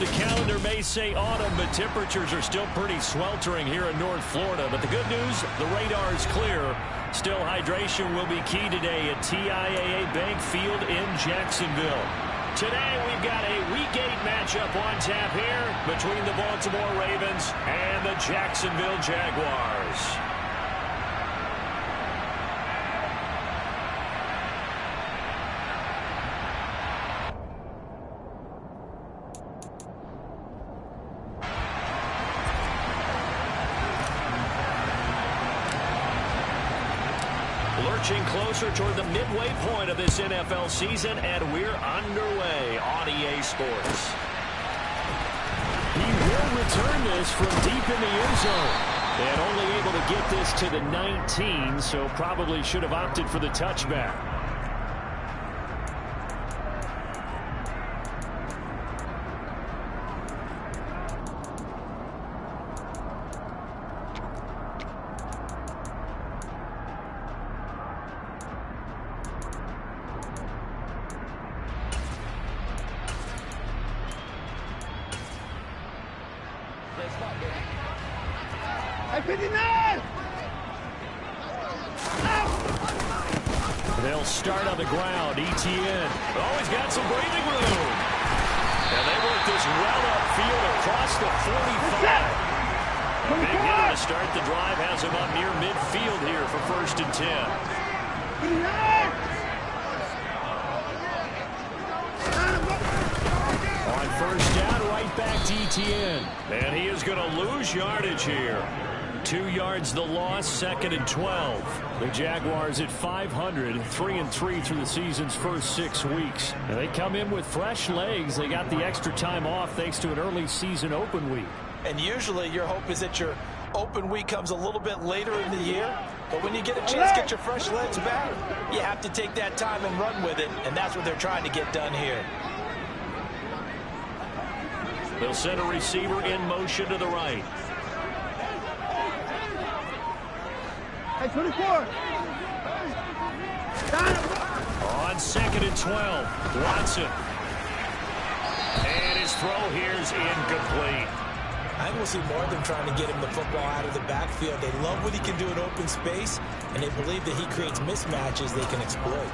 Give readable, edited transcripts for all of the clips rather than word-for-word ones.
The calendar may say autumn, but temperatures are still pretty sweltering here in North Florida. But the good news, the radar is clear. Still, hydration will be key today at TIAA Bank Field in Jacksonville. Today, we've got a Week 8 matchup on tap here between the Baltimore Ravens and the Jacksonville Jaguars. Lurching closer toward the midway point of this NFL season, and we're underway on EA Sports. He will return this from deep in the end zone. And only able to get this to the 19, so probably should have opted for the touchback. They'll start on the ground. ETN. Oh, he's got some breathing room. And they work this well upfield across the 45. A big hit to start the drive has him up near midfield here for 1st and 10. On 1st down, right back to ETN. And he is going to lose yardage here. 2 yards the loss, 2nd and 12. The Jaguars at 500, 3-3 through the season's first 6 weeks. And they come in with fresh legs. They got the extra time off thanks to an early season open week. And usually your hope is that your open week comes a little bit later in the year. But when you get a chance to get your fresh legs back, you have to take that time and run with it. And that's what they're trying to get done here. They'll send a receiver in motion to the right. Hey, 24. On 2nd and 12, Watson. And his throw here is incomplete. I think we'll see more of them trying to get him the football out of the backfield. They love what he can do in open space, and they believe that he creates mismatches they can exploit.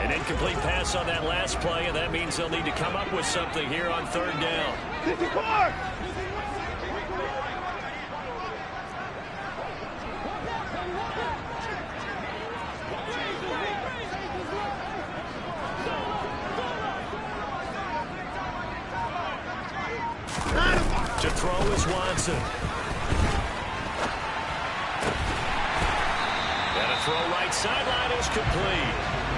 An incomplete pass on that last play, and that means they'll need to come up with something here on 3rd down. 54. To throw is Watson. And a throw right sideline is complete.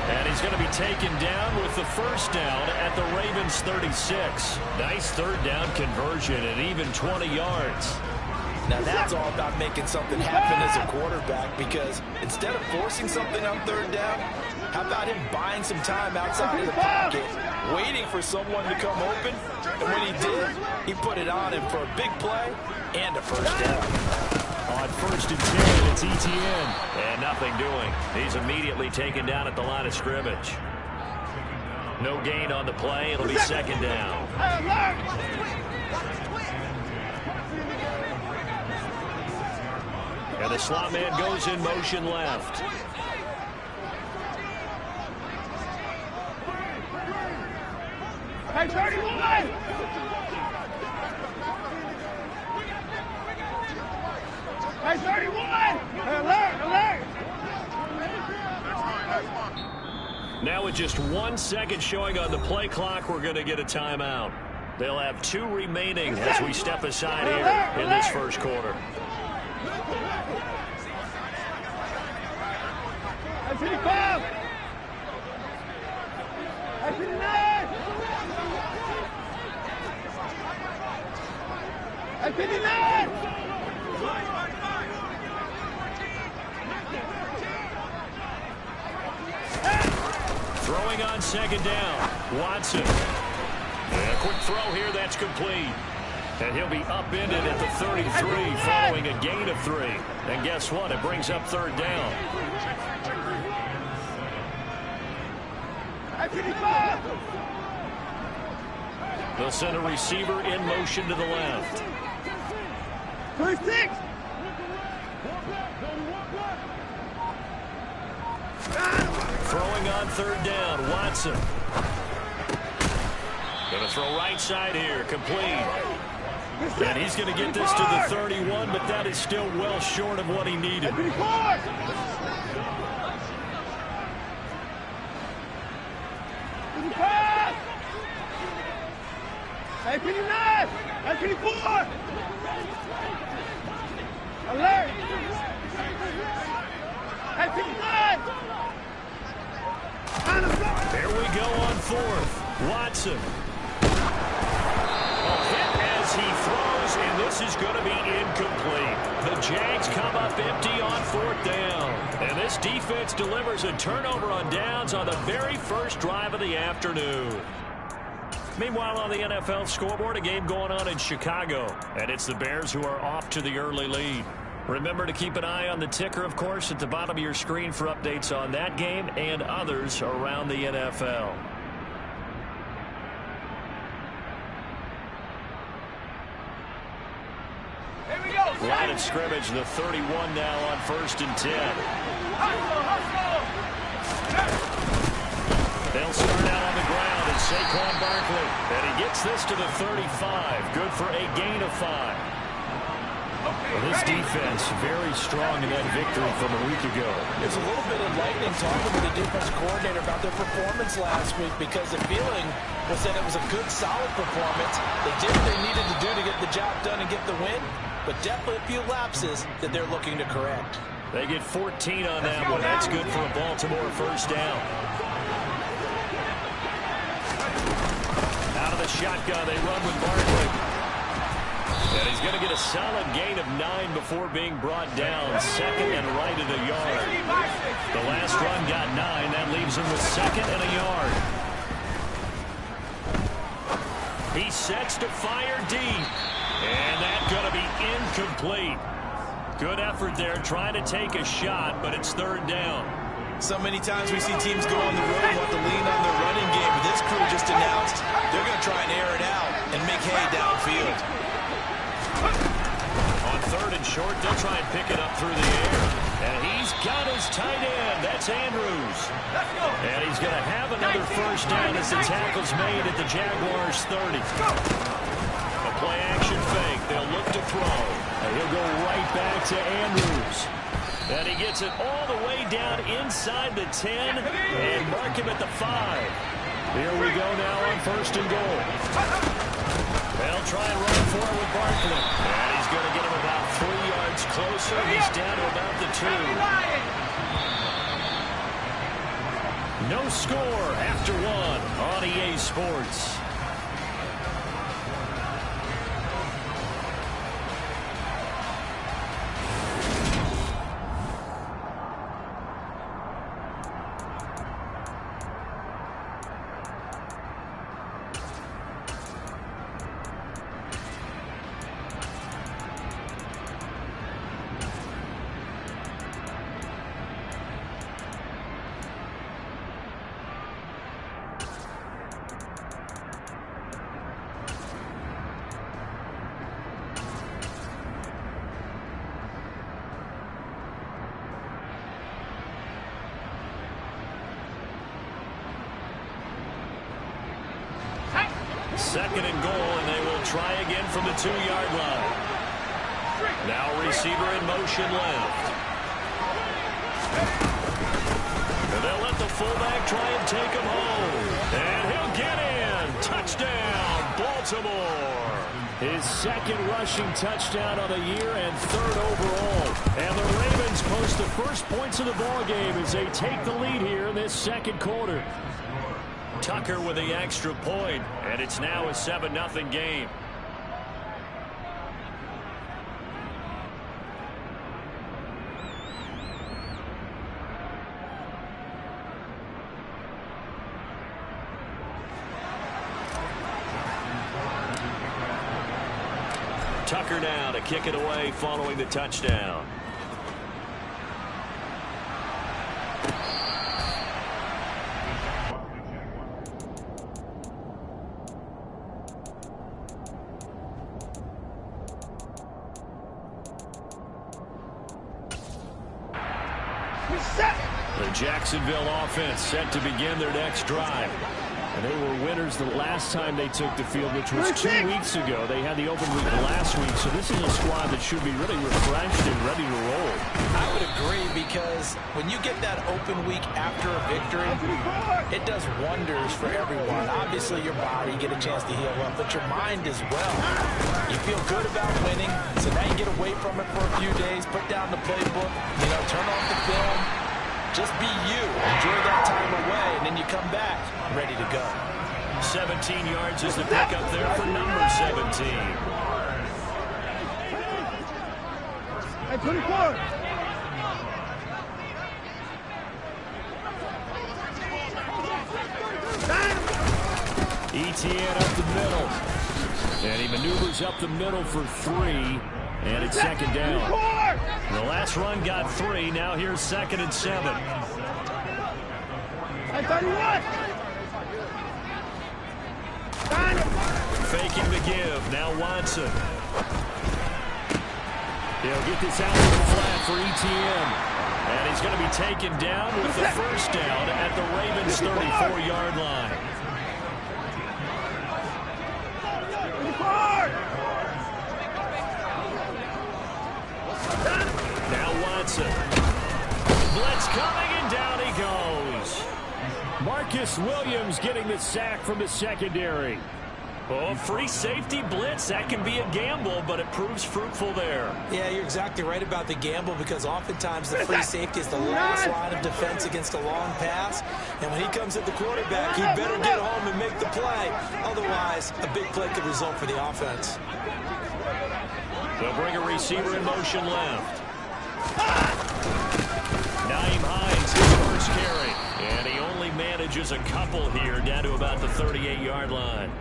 And he's going to be taken down with the 1st down at the Ravens 36. Nice 3rd down conversion and even 20 yards. Now that's all about making something happen as a quarterback, because instead of forcing something on 3rd down, how about him buying some time outside of the pocket, waiting for someone to come open, and when he did, he put it on him for a big play and a 1st down. On 1st and 10, it's ETN. And nothing doing. He's immediately taken down at the line of scrimmage. No gain on the play. It'll be 2nd down. And the slot man goes in motion left. Hey, 31! Hey, 31! Alert, alert! Now with just 1 second showing on the play clock, we're going to get a timeout. They'll have 2 remaining as we step aside here in this 1st quarter. Hey, 55! Hey, 59! Hey, 59! Throwing on 2nd down, Watson. And a quick throw here, that's complete. And he'll be upended at the 33 following a gain of 3. And guess what? It brings up 3rd down. 55. They'll send a receiver in motion to the left. 36. Throwing on third down, Watson. Going to throw right side here, complete. And he's going to get this to the 31, but that is still well short of what he needed. 54. 55. 59. 54. Alert. 59. There we go on fourth. Watson. A hit as he throws, and this is going to be incomplete. The Jags come up empty on fourth down. And this defense delivers a turnover on downs on the very first drive of the afternoon. Meanwhile, on the NFL scoreboard, a game going on in Chicago. And it's the Bears who are off to the early lead. Remember to keep an eye on the ticker, of course, at the bottom of your screen for updates on that game and others around the NFL. Here we go. Line of scrimmage, the 31 now on 1st and 10. They'll start out on the ground as Saquon Barkley. And he gets this to the 35. Good for a gain of 5. Well, this defense very strong in that victory from a week ago. It's a little bit enlightening talking with the defensive coordinator about their performance last week because the feeling was that it was a good, solid performance. They did what they needed to do to get the job done and get the win, but definitely a few lapses that they're looking to correct. They get 14 on that one. That's good for a Baltimore first down. Out of the shotgun, they run with Barkley. And he's going to get a solid gain of 9 before being brought down. Second and right at a yard. The last run got 9. That leaves him with second and a yard. He sets to fire deep. And that's going to be incomplete. Good effort there trying to take a shot, but it's third down. So many times we see teams go on the road and want to lean on their running game, but this crew just announced they're going to try and air it out and make hay downfield. On third and short, they'll try and pick it up through the air. And he's got his tight end. That's Andrews. And he's going to have another first down as the tackle's made at the Jaguars' 30. A play-action fake. They'll look to throw. And he'll go right back to Andrews. And he gets it all the way down inside the 10 and mark him at the 5. Here we go now on first and goal. They'll try and run forward with Barkley. And he's going to get him about 3 yards closer. He's down to about the 2. No score after 1 on EA Sports. Second and goal, and they will try again from the 2-yard line. Now receiver in motion left. And they'll let the fullback try and take him home. And he'll get in. Touchdown, Baltimore. His second rushing touchdown of the year and third overall. And the Ravens post the first points of the ballgame as they take the lead here in this second quarter. Tucker with the extra point, and it's now a 7-0 game. Tucker now to kick it away following the touchdown. Reset. The Jacksonville offense set to begin their next drive. And they were winners the last time they took the field, which was 2 weeks ago. They had the open week last week, so this is a squad that should be really refreshed and ready to roll. I would agree, because when you get that open week after a victory, it does wonders for everyone. Obviously, your body, get a chance to heal up, but your mind as well. You feel good about winning, so now you get away from it for a few days, put down the playbook, turn off the film. Just be you. Enjoy that time away, and then you come back ready to go. 17 yards is the pickup there for number 17. Hey, 24. Etienne up the middle. And he maneuvers up the middle for 3. And it's second down. The last run got 3. Now here's 2nd and 7. Hey, 31. Faking the give. Now Watson. He'll get this out to the flat for Etienne. And he's going to be taken down with the first down at the Ravens' 34-yard line. Now Watson. Blitz coming, and down he goes. Marcus Williams getting the sack from the secondary. Oh, free safety blitz. That can be a gamble, but it proves fruitful there. Yeah, you're exactly right about the gamble, because oftentimes the free safety is the last line of defense against a long pass. And when he comes at the quarterback, he better get home and make the play. Otherwise, a big play could result for the offense. They'll bring a receiver in motion left. Naeem Hines, his first carry. And he only manages a couple here, down to about the 38-yard line.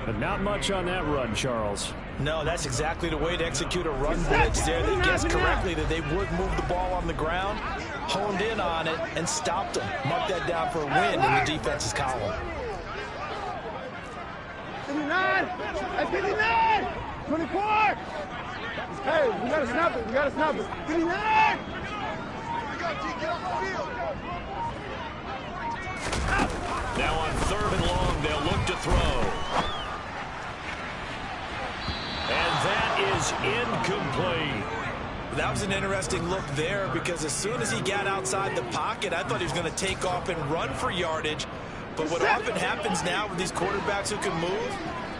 But not much on that run, Charles. No, that's exactly the way to execute a run blitz there. They guessed correctly that they would move the ball on the ground, honed in on it, and stopped them. Mark that down for a win in the defense's column. 59. Hey, 59. 24. Hey, we got to snap it. We got to snap it. 59. Now on 3rd and long, they'll look to throw. And that is incomplete. That was an interesting look there, because as soon as he got outside the pocket, I thought he was going to take off and run for yardage. But what often happens now with these quarterbacks who can move,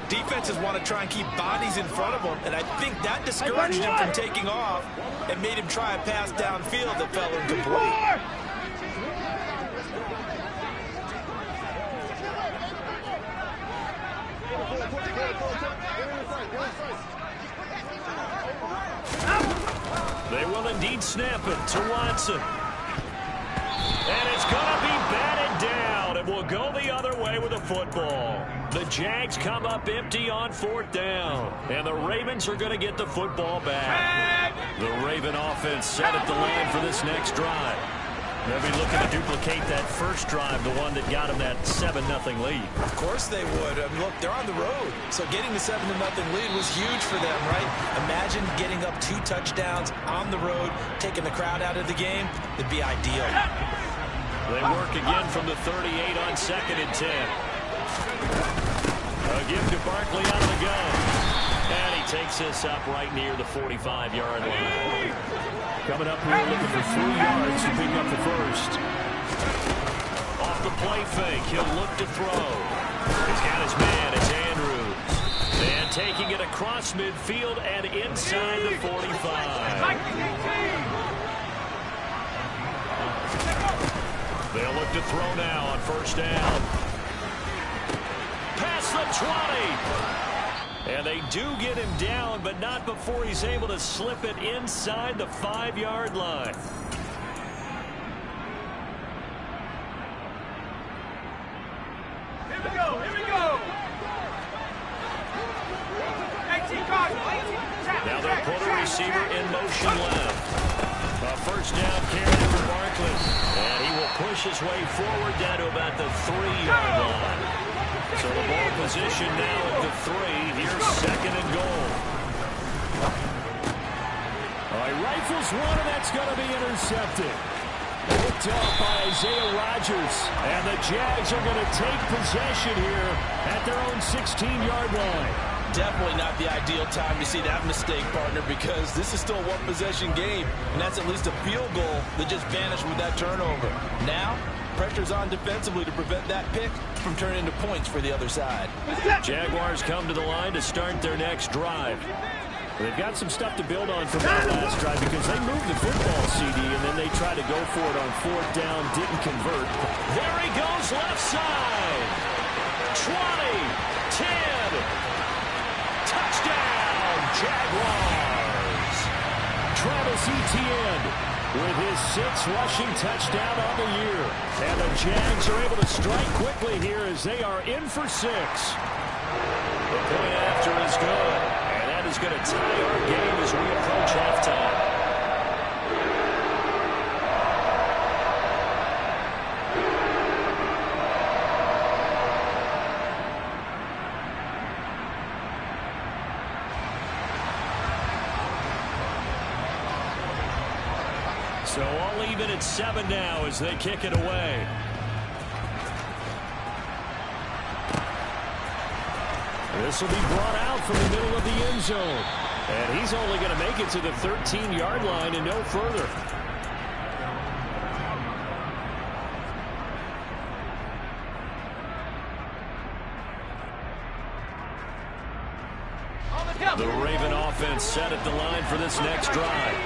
defenses want to try and keep bodies in front of them, and I think that discouraged him from taking off and made him try a pass downfield that fell incomplete. They will indeed snap it to Watson. And it's going to be batted down, and will go the other way with the football. The Jags come up empty on 4th down, and the Ravens are going to get the football back. The Raven offense set at the line for this next drive. They'll be looking to duplicate that first drive, the one that got them that 7-0 lead. Of course they would. I mean, look, they're on the road, so getting the 7-0 lead was huge for them, right? Imagine getting up 2 touchdowns on the road, taking the crowd out of the game. It'd be ideal. They work again from the 38 on 2nd and 10. A give to Barkley out of the gun. And he takes this up right near the 45-yard line. Coming up here looking for 3 yards to pick up the first. Off the play fake, he'll look to throw. He's got his man, it's Andrews. And taking it across midfield and inside the 45. They'll look to throw now on 1st down. Past the 20. And they do get him down, but not before he's able to slip it inside the 5-yard line. Here we go. Here we go. Now they'll put a receiver in motion left. A 1st down carry for Barkley. And he will push his way forward down to about the 3-yard line. So the ball position now at the 3. Here's 2nd and goal. All right, rifles one, and that's going to be intercepted. Picked off by Isaiah Rodgers. And the Jags are going to take possession here at their own 16-yard line. Definitely not the ideal time to see that mistake, partner, because this is still a one-possession game, and that's at least a field goal that just vanished with that turnover. Now, pressure's on defensively to prevent that pick from turning into points for the other side. Jaguars come to the line to start their next drive. They've got some stuff to build on from that last drive because they moved the football, CD, and then they tried to go for it on 4th down, didn't convert. There he goes, left side. 20, 10, touchdown, Jaguars. Travis Etienne with his 6th rushing touchdown on the year. And the Jags are able to strike quickly here as they are in for 6. The point after is good. Is going to tie our game as we approach halftime. So all even at 7 now as they kick it away. This will be brought out from the middle of the end zone. And he's only going to make it to the 13-yard line and no further. The Raven offense set at the line for this next drive.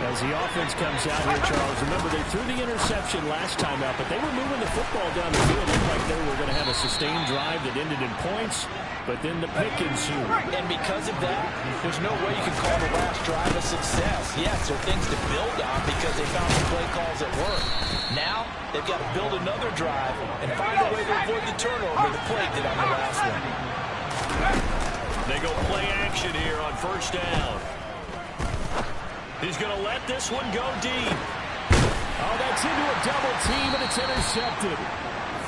As the offense comes out here, Charles, remember they threw the interception last time out, but they were moving the football down the field. It looked like they were going to have a sustained drive that ended in points, but then the pick ensued. And because of that, there's no way you can call the last drive a success. Yes, there are things to build on because they found some play calls that work. Now, they've got to build another drive and find a way to avoid the turnover the play did on the last one. They go play action here on 1st down. He's going to let this one go deep. Oh, that's into a double team, and it's intercepted.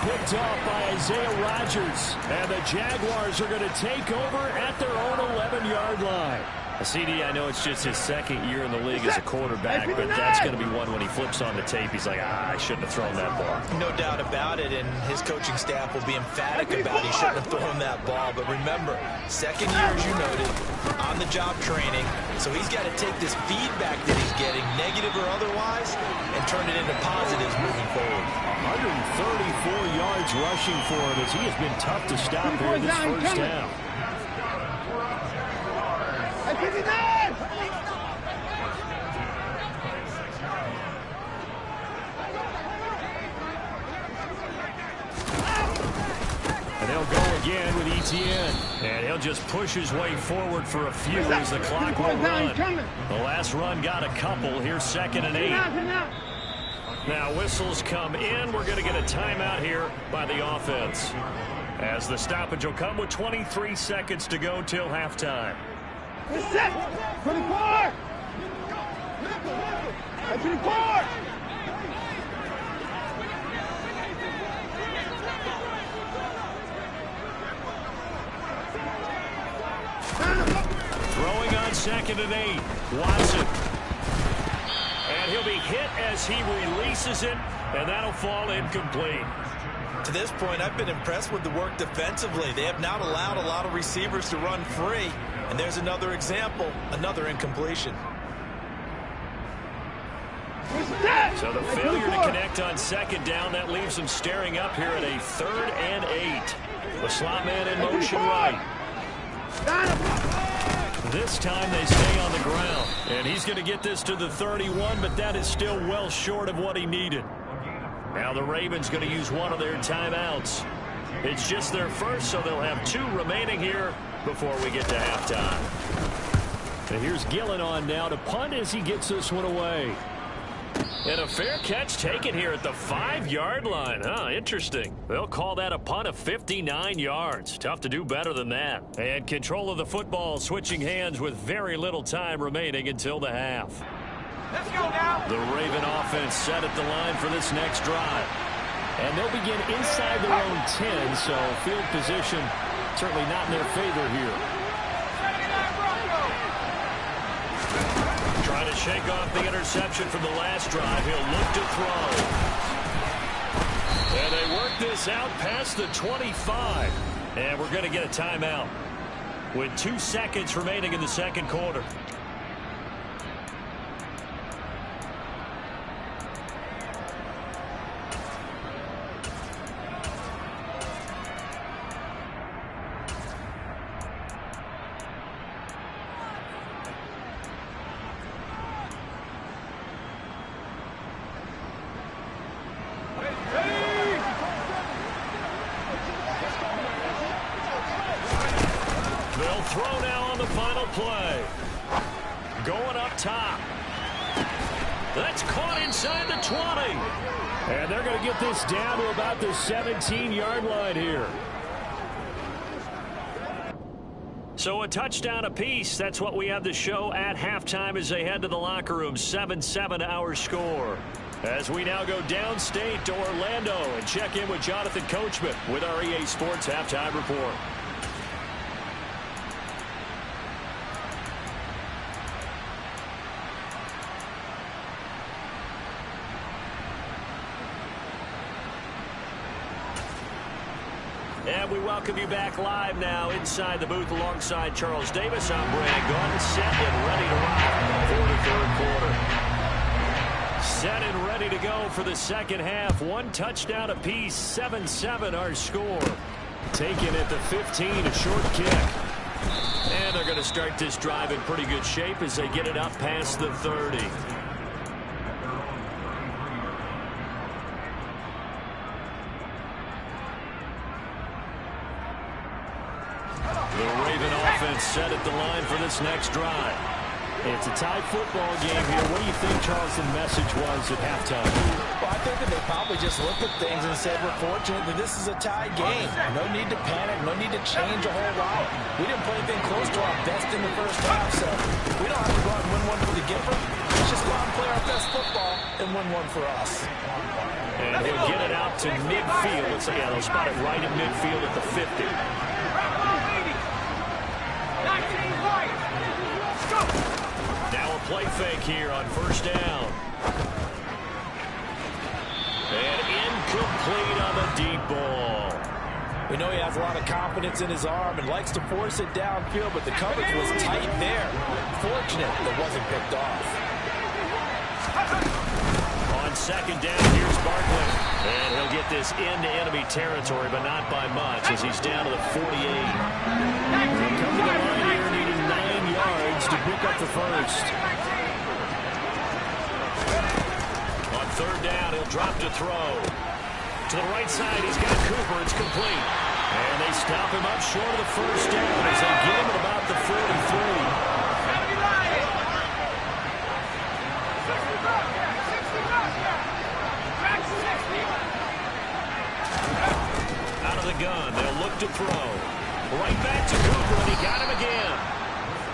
Picked off by Isaiah Rodgers. And the Jaguars are going to take over at their own 11-yard line. CD, I know it's just his 2nd year in the league as a quarterback, but that's going to be one when he flips on the tape. He's like, I shouldn't have thrown that ball. No doubt about it, and his coaching staff will be emphatic about he shouldn't have thrown that ball. But remember, 2nd year, as you noted, on-the-job training, so he's got to take this feedback that he's getting, negative or otherwise, and turn it into positives moving forward. 134 yards rushing for him as he has been tough to stop here this 1st down. And they'll go again with Etienne. And he'll just push his way forward for a few as the clock will run. The last run got a couple. Here's 2nd and 8. Now whistles come in. We're going to get a timeout here by the offense. As the stoppage will come with 23 seconds to go till halftime. 24! 24! Throwing on 2nd and 8. Watson. And he'll be hit as he releases it, and that'll fall incomplete. To this point, I've been impressed with the work defensively. They have not allowed a lot of receivers to run free. And there's another example, another incompletion. So the failure to connect on 2nd down, that leaves them staring up here at a 3rd and 8. The slot man in motion right. This time they stay on the ground. And he's going to get this to the 31, but that is still well short of what he needed. Now the Ravens going to use one of their timeouts. It's just their first, so they'll have 2 remaining here before we get to halftime. And here's Gillen on now to punt as he gets this one away. And a fair catch taken here at the 5-yard line. Interesting. They'll call that a punt of 59 yards. Tough to do better than that. And control of the football switching hands with very little time remaining until the half. Let's go now. The Raven offense set at the line for this next drive. And they'll begin inside their own 10, so field position certainly not in their favor here. Trying to to shake off the interception from the last drive. He'll look to throw. And they work this out past the 25. And we're going to get a timeout with 2 seconds remaining in the second quarter. Throw now on the final play. Going up top. That's caught inside the 20. And they're going to get this down to about the 17-yard line here. So a touchdown apiece. That's what we have to show at halftime as they head to the locker room. 7-7 our score. As we now go downstate to Orlando and check in with Jonathan Coachman with our EA Sports Halftime Report. And we welcome you back live now inside the booth alongside Charles Davis. I'm Brandon Gaudin, set and ready to rock for the third quarter. Set and ready to go for the second half. 1 touchdown apiece, 7-7 our score. Taken at the 15, a short kick. And they're going to start this drive in pretty good shape as they get it up past the 30. Set at the line for this next drive. It's a tight football game here. What do you think, Charles, the message was at halftime? Well, I think that they probably just looked at things and said, we're fortunate that this is a tie game. No need to panic. No need to change a whole lot. We didn't play anything close to our best in the first half, so we don't have to go out and win one for the giver. Let's just go out and play our best football and win one for us. And he'll get it out to midfield. Let's say, they'll spot it right at midfield at the 50. Now a play fake here on first down. And incomplete on the deep ball. We know he has a lot of confidence in his arm and likes to force it downfield, but the coverage was tight there. Fortunate that wasn't picked off. On second down, here's Barkley. And he'll get this into enemy territory, but not by much as he's down to the 48. He'll come to the line here, needing 9 yards to pick up the first. On third down, he'll drop to throw. To the right side, he's got Cooper. It's complete. And they stop him up short of the first down as they get him at about the 43. Out of the gun, they'll look to throw. Right back to Cooper, and he got him again.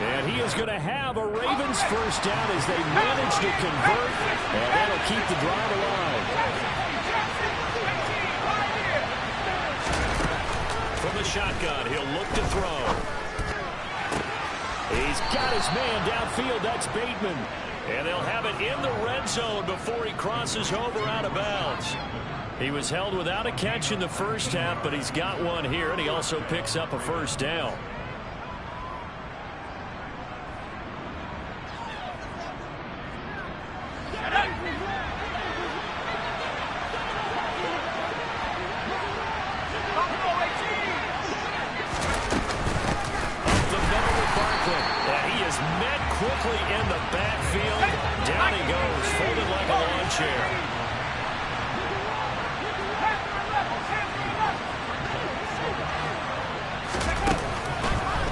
And he is going to have a Ravens first down as they manage to convert, and that'll keep the drive alive. From the shotgun, he'll look to throw. He's got his man downfield. That's Bateman. And they'll have it in the red zone before he crosses over out of bounds. He was held without a catch in the first half, but he's got one here, and he also picks up a first down. Quickly in the backfield. Down he goes, folded like a lawn chair.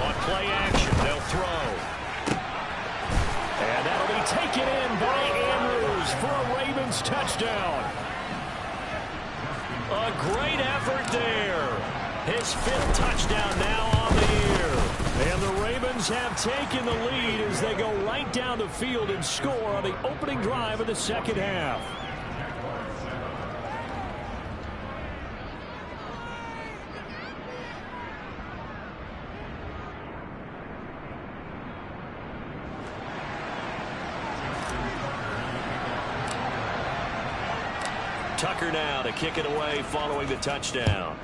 On play action, they'll throw. And that'll be taken in by Andrews for a Ravens touchdown. A great effort there. His 5th touchdown now on the year. And the Ravens have taken the lead as they go right down the field and score on the opening drive of the second half. Tucker now to kick it away following the touchdown.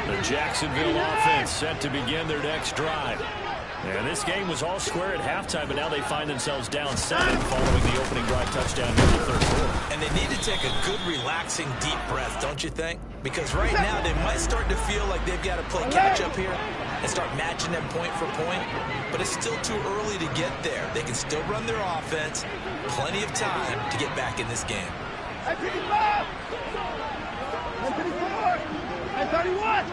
The Jacksonville offense set to begin their next drive. And this game was all square at halftime, but now they find themselves down 7 following the opening drive touchdown here in the third quarter. And they need to take a good, relaxing, deep breath, don't you think? Because right now they might start to feel like they've got to play catch-up here and start matching them point for point. But it's still too early to get there. They can still run their offense. Plenty of time to get back in this game. 55! 54! 31!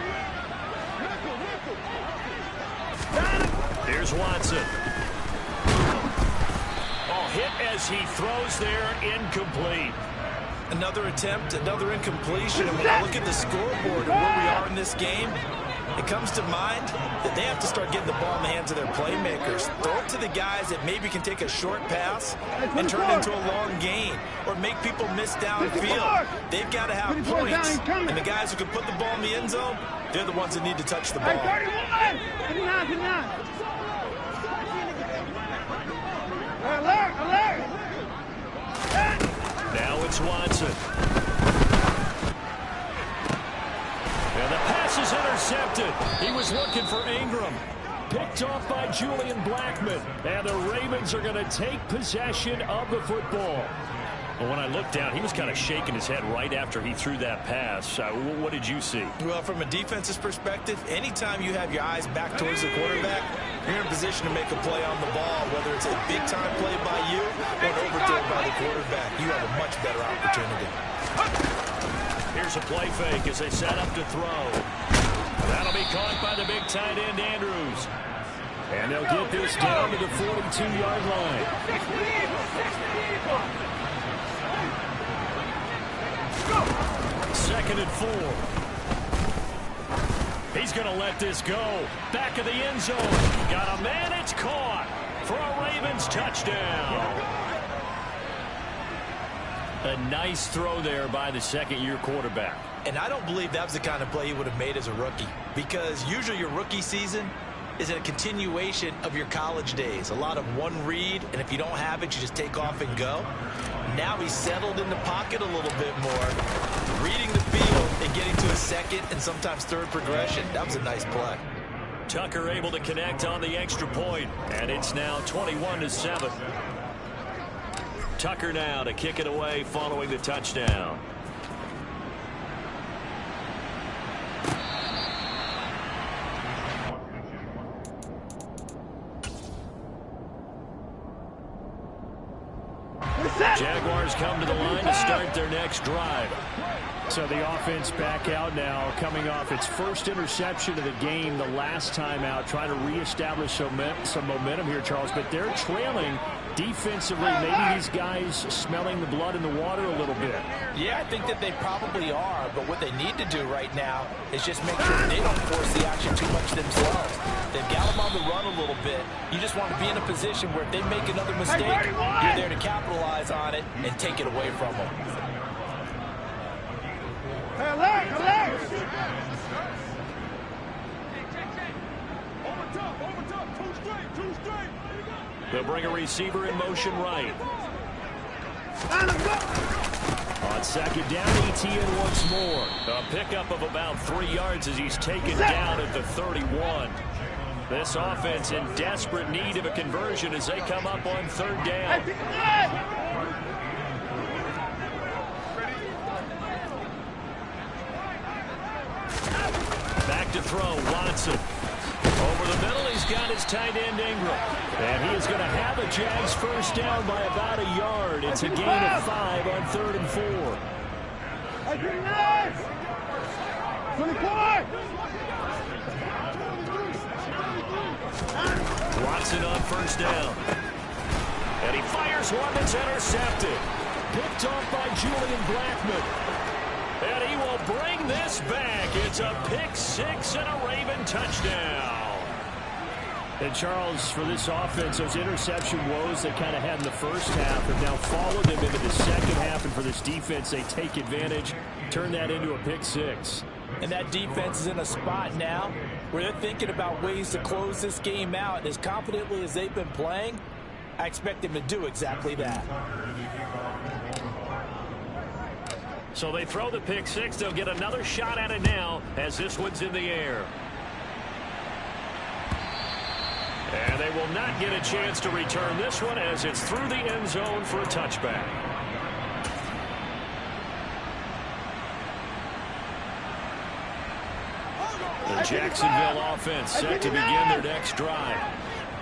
Here's Watson. Oh, hit as he throws there, incomplete. Another attempt, another incompletion. And when I look at the scoreboard and where we are in this game, it comes to mind that they have to start getting the ball in the hands of their playmakers. Throw it to the guys that maybe can take a short pass and turn it into a long gain or make people miss downfield. They've got to have points. And the guys who can put the ball in the end zone, they're the ones that need to touch the ball. 31! 59! Alert! Alert! Now it's Watson. And the pass is intercepted. He was looking for Ingram. Picked off by Julian Blackmon. And the Ravens are going to take possession of the football. But when I looked down, he was kind of shaking his head right after he threw that pass. What did you see? Well, from a defense's perspective, anytime you have your eyes back towards the quarterback, you're in a position to make a play on the ball, whether it's a big-time play by you or an overthrow by the quarterback. You have a much better opportunity. Here's a play fake as they set up to throw. That'll be caught by the big tight end, Andrews. And they'll get this down to the 42-yard line. Second and 4. He's going to let this go. Back of the end zone. Got a man. It's caught for a Ravens touchdown. A nice throw there by the second-year quarterback. And I don't believe that was the kind of play he would have made as a rookie, because usually your rookie season is a continuation of your college days. A lot of one read, and if you don't have it, you just take off and go. Now he's settled in the pocket a little bit more, reading the field and getting to a second and sometimes third progression. That was a nice play. Tucker able to connect on the extra point, and it's now 21-7. Tucker now to kick it away following the touchdown. Jaguars come to the line to start their next drive. So the offense back out now, coming off its first interception of the game the last time out, trying to reestablish some momentum here, Charles. But they're trailing defensively. Maybe these guys smelling the blood in the water a little bit. Yeah, I think that they probably are. But what they need to do right now is just make sure they don't force the action too much themselves. They've got them on the run a little bit. You just want to be in a position where if they make another mistake, you're there to capitalize on it and take it away from them. Alert! Alert! They'll bring a receiver in motion right. On second down, Etienne once more. A pickup of about 3 yards as he's taken down at the 31. This offense in desperate need of a conversion as they come up on third down. Back to throw, Watson. Over the middle, he's got his tight end, Ingram. And he is going to have a Jags first down by about a yard. It's a gain of 5 on 3rd and 4. 24! Watson on first down. And he fires one that's intercepted. Picked off by Julian Blackmon. And he will bring this back. It's a pick 6 and a Raven touchdown. And Charles, for this offense, those interception woes they kind of had in the first half have now followed them into the second half. And for this defense, they take advantage, turn that into a pick six. And that defense is in a spot now where they're thinking about ways to close this game out. And as confidently as they've been playing, I expect them to do exactly that. So they throw the pick six. They'll get another shot at it now as this one's in the air. And they will not get a chance to return this one as it's through the end zone for a touchback. The Jacksonville offense set to begin their next drive.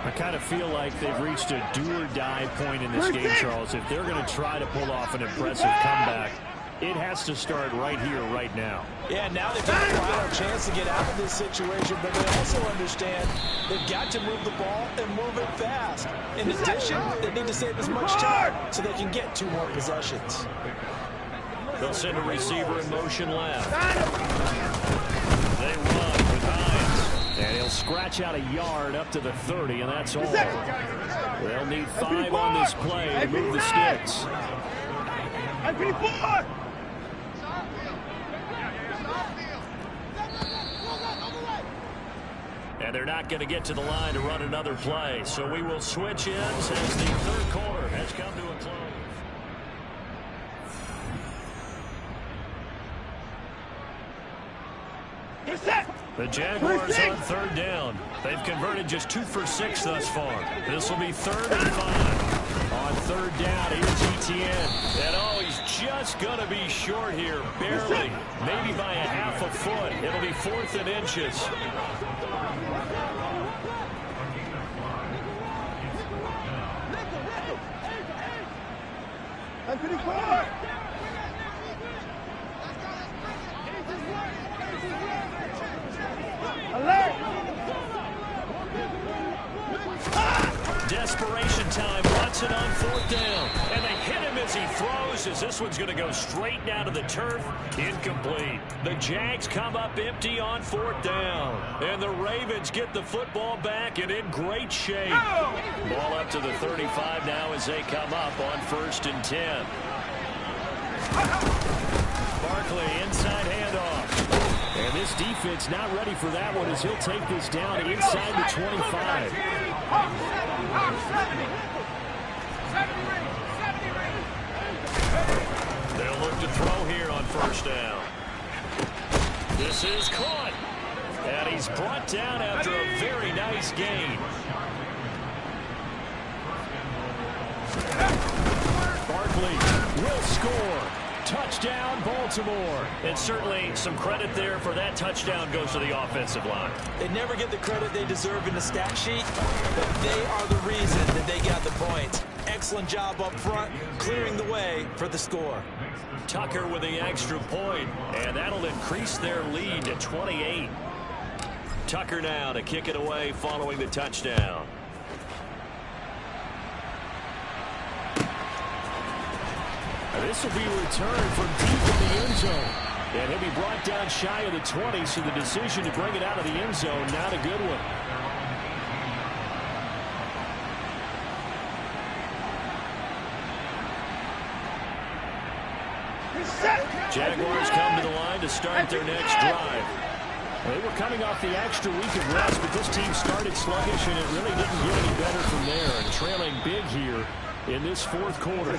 I kind of feel like they've reached a do-or-die point in this game, Charles. If they're going to try to pull off an impressive comeback, it has to start right here, right now. Yeah, now they've got a final chance to get out of this situation, but they also understand they've got to move the ball and move it fast. In addition, they need to save as much time so they can get 2 more possessions. They'll send a receiver in motion left. They run with Hines, and he'll scratch out a yard up to the 30, and that's all. They'll need 5 on this play to move the sticks. And they're not going to get to the line to run another play. So we will switch ends as the third quarter has come to a close. The Jaguars on third down. They've converted just 2 for 6 thus far. This will be 3rd and 5. On third down, here's Etienne. And oh, he's just going to be short here, barely. Maybe by a half a foot. It'll be 4th and inches. Desperation time. Watson on 4th down. And they hit him as he throws, as this one's going to go straight down to the turf. Incomplete. The Jags come up empty on 4th down. And the Ravens get the football back and in great shape. Ball up to the 35 now as they come up on 1st and 10. Barkley inside handoff. And this defense not ready for that one as he'll take this down inside the 25. They'll look to throw here on 1st down. This is caught. And he's brought down after a very nice gain. Barkley will score. Touchdown, Baltimore. And certainly some credit there for that touchdown goes to the offensive line. They never get the credit they deserve in the stat sheet, but they are the reason that they got the points. Excellent job up front, clearing the way for the score. Tucker with the extra point, and that'll increase their lead to 28. Tucker now to kick it away following the touchdown. This will be returned from deep in the end zone. And he'll be brought down shy of the 20, so the decision to bring it out of the end zone, not a good one. Jaguars come to the line to start their next drive. They were coming off the extra week of rest, but this team started sluggish, and it really didn't get any better from there. And trailing big here in this 4th quarter.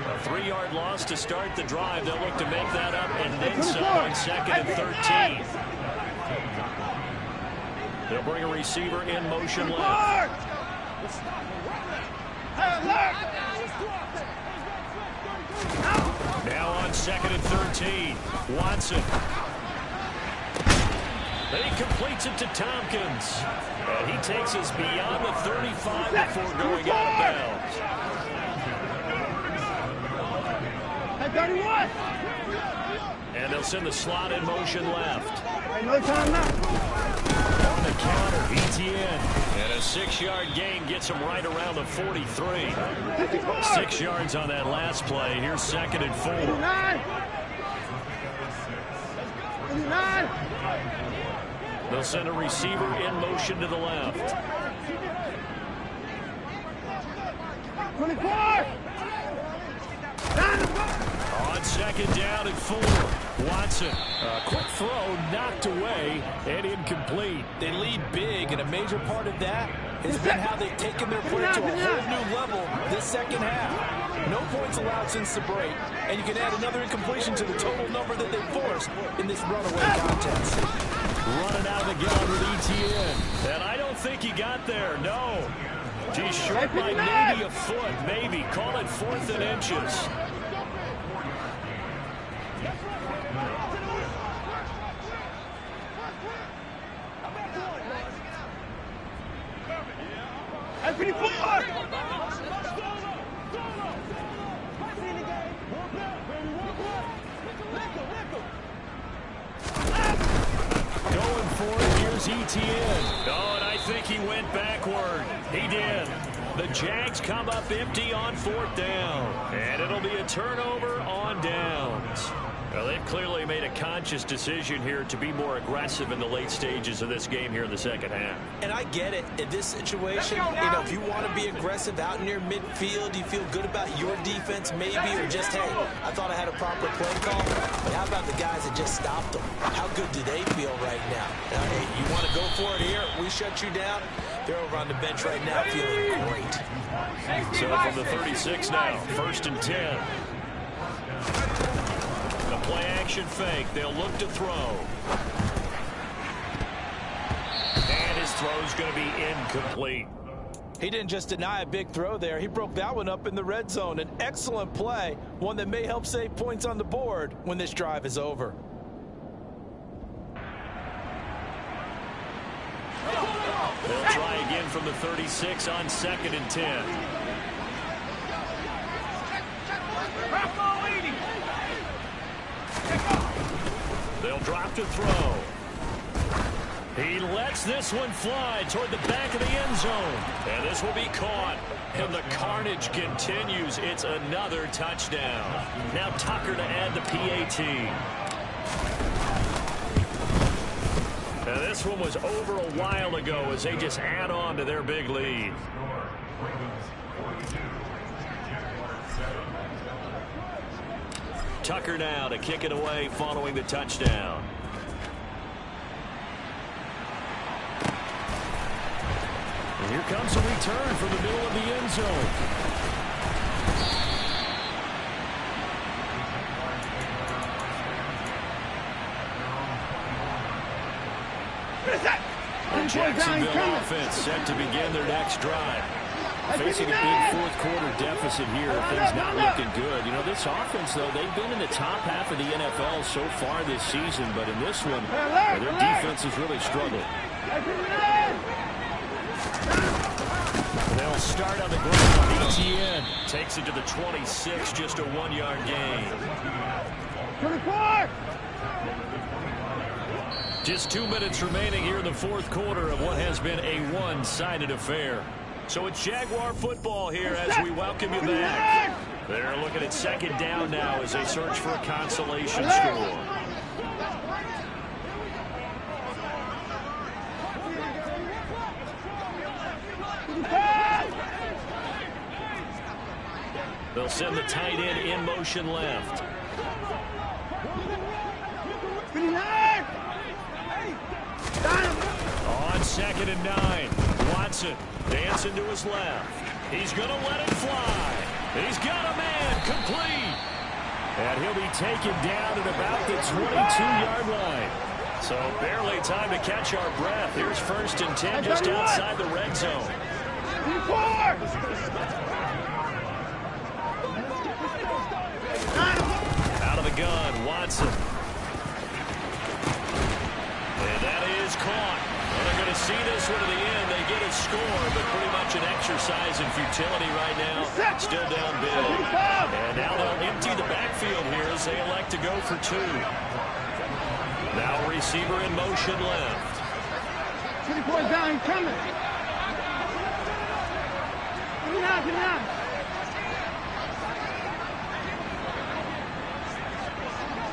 A 3-yard loss to start the drive. They'll look to make that up and then some on 2nd and 13. They'll bring a receiver in motion left. Now on 2nd and 13. Watson. He completes it to Tompkins. And he takes us beyond the 35 before going out of bounds. 31. And they'll send the slot in motion left. No time now. On the counter, Etienne. And a 6-yard gain gets him right around the 43. 6 yards on that last play. Here's 2nd and 4. 89. They'll send a receiver in motion to the left. 24! On second down and 4. Watson, a quick throw knocked away and incomplete. They lead big, and a major part of that has been how they've taken their play to a whole new level this second half. No points allowed since the break, and you can add another incompletion to the total number that they forced in this runaway contest. Running out of the gun with ETN. And I don't think he got there, no. He's short by maybe a foot, maybe. Call it 4th and inches. That's 24! Going for it, here's ETN. Oh, and I think he went backward. He did. The Jags come up empty on 4th down. And it'll be a turnover on downs. Well, they've clearly made a conscious decision here to be more aggressive in the late stages of this game here in the second half. And I get it. In this situation, if you want to be aggressive out near midfield, you feel good about your defense maybe, or just, hey, I thought I had a proper play call. But how about the guys that just stopped them? How good do they feel right now? Hey, you want to go for it here? We shut you down. They're over on the bench right now feeling great. So from the 36 now, 1st and 10. The play action fake. They'll look to throw. And his throw's going to be incomplete. He didn't just deny a big throw there. He broke that one up in the red zone. An excellent play, one that may help save points on the board when this drive is over. They'll try again from the 36 on 2nd and 10. They'll drop to throw. He lets this one fly toward the back of the end zone. And this will be caught. And the carnage continues. It's another touchdown. Now Tucker to add the PAT. Now this one was over a while ago as they just add on to their big lead. Tucker now to kick it away following the touchdown. And here comes a return from the middle of the end zone. The Jacksonville offense set to begin their next drive. Facing a big fourth-quarter deficit here, things not looking good. You know, this offense, though, they've been in the top half of the NFL so far this season, but in this one, their defense has really struggled. They'll start on the ground. ETN takes it to the 26, just a 1-yard gain. 24! Just 2 minutes remaining here in the fourth quarter of what has been a one-sided affair. So it's Jaguar football here as we welcome you back. They're looking at 2nd down now as they search for a consolation score. They'll send the tight end in motion left. On 2nd and 9, Watson dancing to his left. He's going to let it fly. He's got a man complete. And he'll be taken down at about the 22-yard line. So barely time to catch our breath. Here's 1st and 10 just outside the red zone. Out of the gun, Watson. And that is caught. Well, they're going to see this one to the end. They get a score, but pretty much an exercise in futility right now. Still down big. And now they'll empty the backfield here as they elect to go for 2. Now a receiver in motion left. 24 down, coming. Give me now.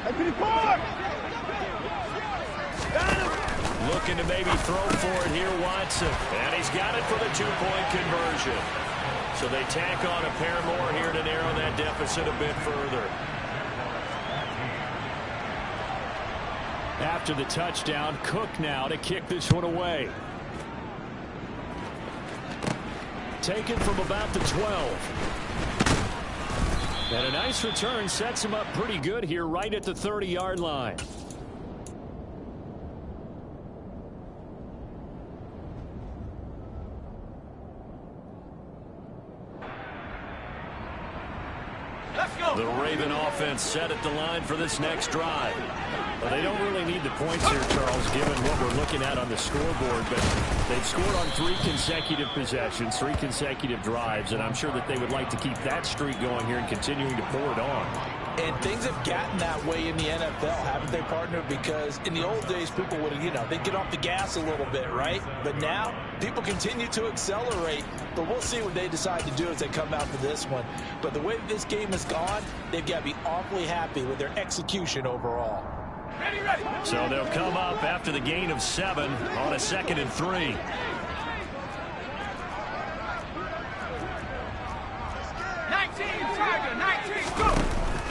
At 24. Got him. Looking to maybe throw for it here, Watson. And he's got it for the two-point conversion. So they tack on a pair more here to narrow that deficit a bit further. After the touchdown, Cook now to kick this one away. Taken from about the 12. And a nice return sets him up pretty good here right at the 30-yard line. The Raven offense set at the line for this next drive. Well, they don't really need the points here, Charles, given what we're looking at on the scoreboard, but they've scored on 3 consecutive possessions, 3 consecutive drives, and I'm sure that they would like to keep that streak going here and continuing to pour it on. And things have gotten that way in the NFL, haven't they, partner? Because in the old days, people would, they'd get off the gas a little bit, right? But now, people continue to accelerate. But we'll see what they decide to do as they come out for this one. But the way this game has gone, they've got to be awfully happy with their execution overall. Ready. So they'll come up after the gain of 7 on a 2nd and 3.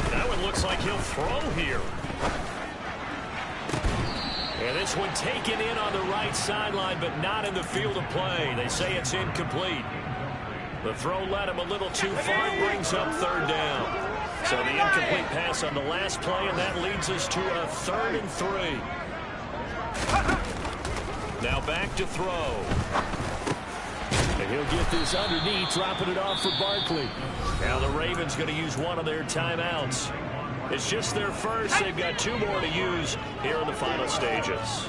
That one looks like he'll throw here. And this one taken in on the right sideline, but not in the field of play. They say it's incomplete. The throw led him a little too far, brings up 3rd down. So the incomplete pass on the last play, and that leads us to a 3rd and 3. Now back to throw. And he'll get this underneath, dropping it off for Barkley. Now the Ravens going to use one of their timeouts. It's just their first. They've got 2 more to use here in the final stages.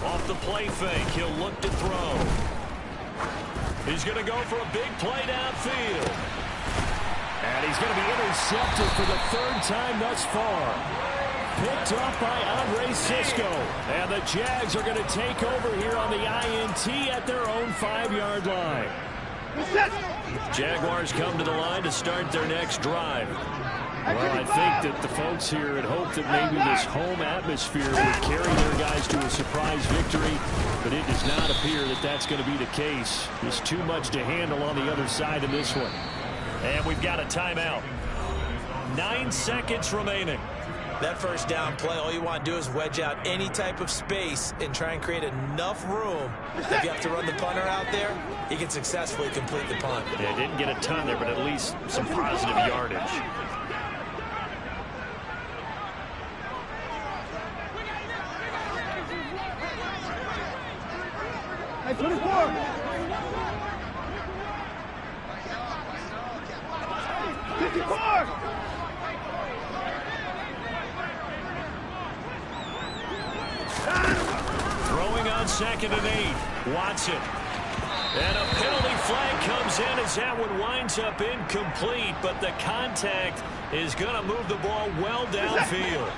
Off the play fake, he'll look to throw. He's going to go for a big play downfield. And he's going to be intercepted for the 3rd time thus far. Picked up by Andre Sisco. And the Jags are going to take over here on the INT at their own 5-yard line. Jaguars come to the line to start their next drive. Well, I think that the folks here had hoped that maybe this home atmosphere would carry their guys to a surprise victory, but it does not appear that that's going to be the case. There's too much to handle on the other side of this one. And we've got a timeout. 9 seconds remaining. That first down play, all you want to do is wedge out any type of space and try and create enough room. If you have to run the punter out there, he can successfully complete the punt. Yeah, didn't get a ton there, but at least some positive yardage. Hey, 24. 54. Throwing on 2nd and 8. Watson. And a penalty flag comes in as that one winds up incomplete, but the contact is going to move the ball well downfield.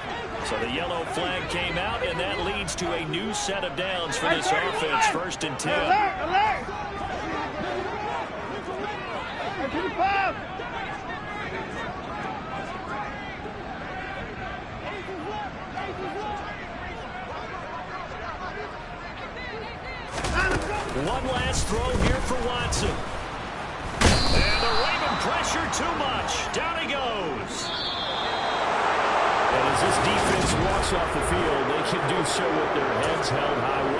So the yellow flag came out, and that leads to a new set of downs for this offense. 1st and 10. Alert! 25. One last throw here for Watson. And the Raven pressure too much. Down he goes. And as this defense walks off the field, they can do so with their heads held high.